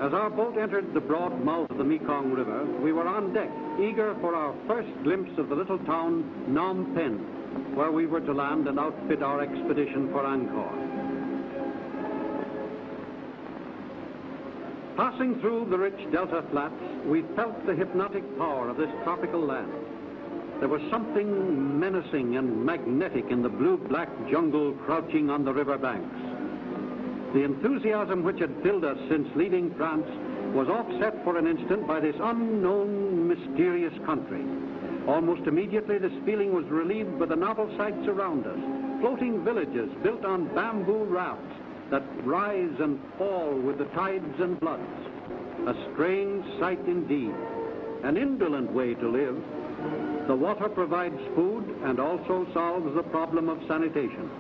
As our boat entered the broad mouth of the Mekong River, we were on deck, eager for our first glimpse of the little town Phnom Penh, where we were to land and outfit our expedition for Angkor. Passing through the rich delta flats, we felt the hypnotic power of this tropical land. There was something menacing and magnetic in the blue-black jungle crouching on the river banks. The enthusiasm which had filled us since leaving France was offset for an instant by this unknown, mysterious country. Almost immediately, this feeling was relieved by the novel sights around us. Floating villages built on bamboo rafts that rise and fall with the tides and floods. A strange sight indeed. An indolent way to live. The water provides food and also solves the problem of sanitation.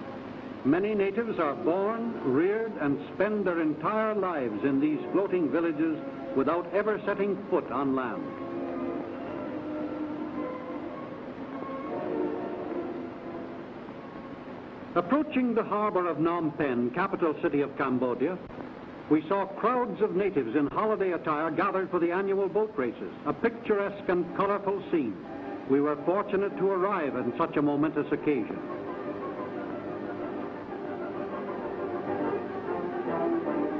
Many natives are born, reared, and spend their entire lives in these floating villages without ever setting foot on land. Approaching the harbor of Phnom Penh, capital city of Cambodia, we saw crowds of natives in holiday attire gathered for the annual boat races, a picturesque and colorful scene. We were fortunate to arrive at such a momentous occasion.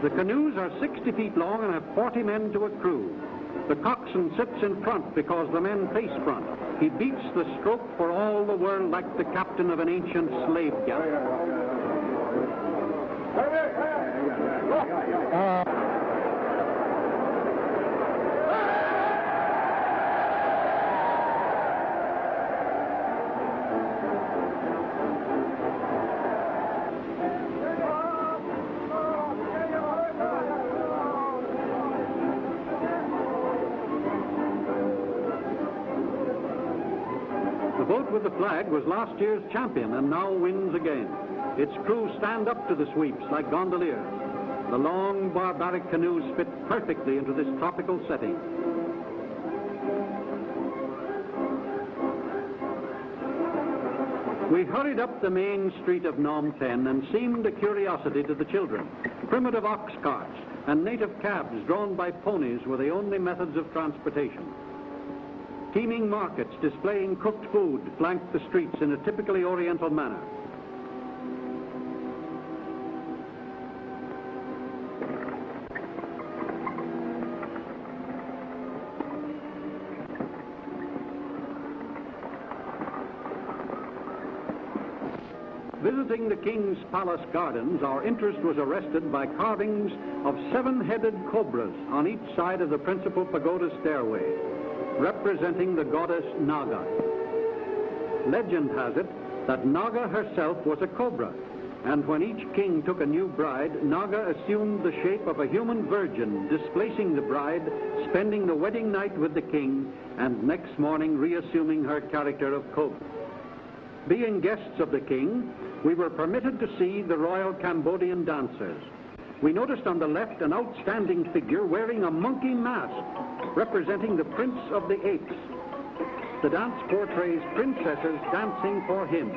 The canoes are 60 feet long and have 40 men to a crew. The coxswain sits in front because the men face front. He beats the stroke for all the world like the captain of an ancient slave galley. The boat with the flag was last year's champion and now wins again. Its crew stand up to the sweeps like gondoliers. The long, barbaric canoes fit perfectly into this tropical setting. We hurried up the main street of Phnom Penh and seemed a curiosity to the children. Primitive ox carts and native cabs drawn by ponies were the only methods of transportation. Teeming markets displaying cooked food flanked the streets in a typically Oriental manner. Visiting the King's Palace Gardens, our interest was arrested by carvings of 7-headed cobras on each side of the principal pagoda stairway, representing the goddess Naga. Legend has it that Naga herself was a cobra, and when each king took a new bride, Naga assumed the shape of a human virgin, displacing the bride, spending the wedding night with the king, and next morning reassuming her character of cobra. Being guests of the king, we were permitted to see the royal Cambodian dancers. We noticed on the left an outstanding figure wearing a monkey mask, representing the Prince of the Apes. The dance portrays princesses dancing for him,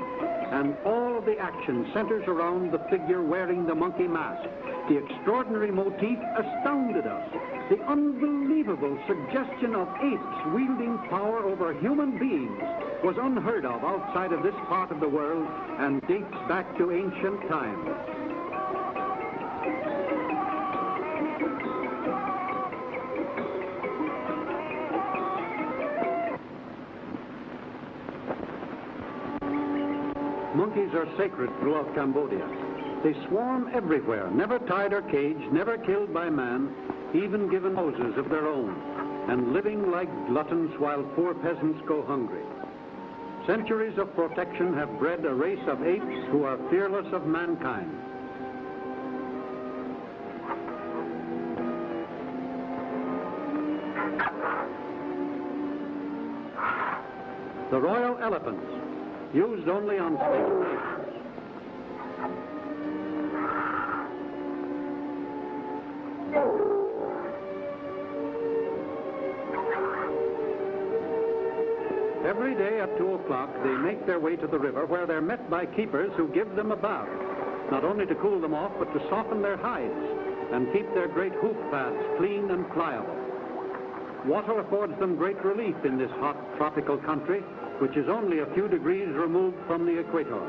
and all of the action centers around the figure wearing the monkey mask. The extraordinary motif astounded us. The unbelievable suggestion of apes wielding power over human beings was unheard of outside of this part of the world and dates back to ancient times. Monkeys are sacred throughout Cambodia. They swarm everywhere, never tied or caged, never killed by man, even given houses of their own, and living like gluttons while poor peasants go hungry. Centuries of protection have bred a race of apes who are fearless of mankind. The royal elephants, used only on state occasions. Every day at 2 o'clock, they make their way to the river where they're met by keepers who give them a bath, not only to cool them off, but to soften their hides. and keep their great hoof paths clean and pliable. Water affords them great relief in this hot tropical country, which is only a few degrees removed from the equator.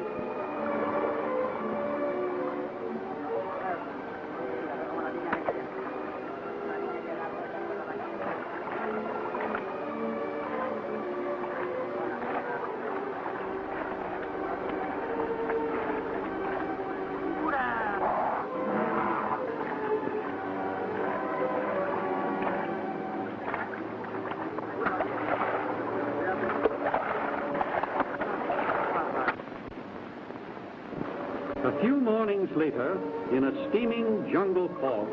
A few mornings later, in a steaming jungle fog,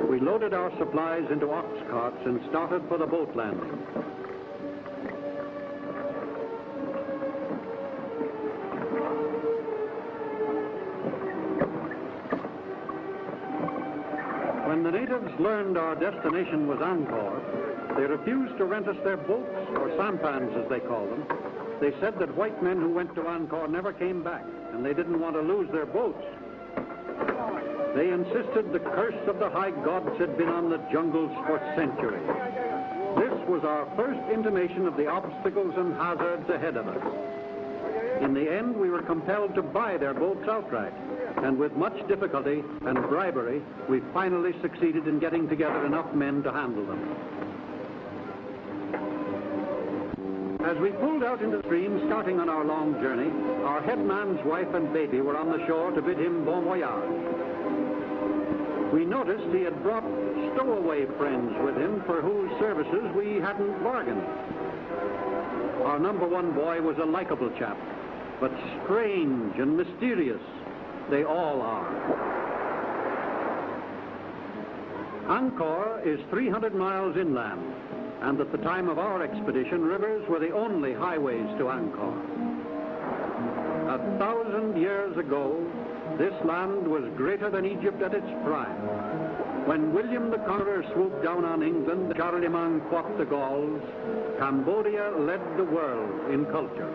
we loaded our supplies into ox carts and started for the boat landing. When the natives learned our destination was Angkor, they refused to rent us their boats, or sampans as they call them. They said that white men who went to Angkor never came back, and they didn't want to lose their boats. They insisted the curse of the high gods had been on the jungles for centuries. This was our first intimation of the obstacles and hazards ahead of us. In the end, we were compelled to buy their boats outright, and with much difficulty and bribery, we finally succeeded in getting together enough men to handle them. As we pulled out into the stream, starting on our long journey, our headman's wife and baby were on the shore to bid him bon voyage. We noticed he had brought stowaway friends with him for whose services we hadn't bargained. Our number one boy was a likable chap, but strange and mysterious. They all are. Angkor is 300 miles inland, and at the time of our expedition, rivers were the only highways to Angkor. 1,000 years ago, this land was greater than Egypt at its prime. When William the Conqueror swooped down on England, Charlemagne fought the Gauls, Cambodia led the world in culture.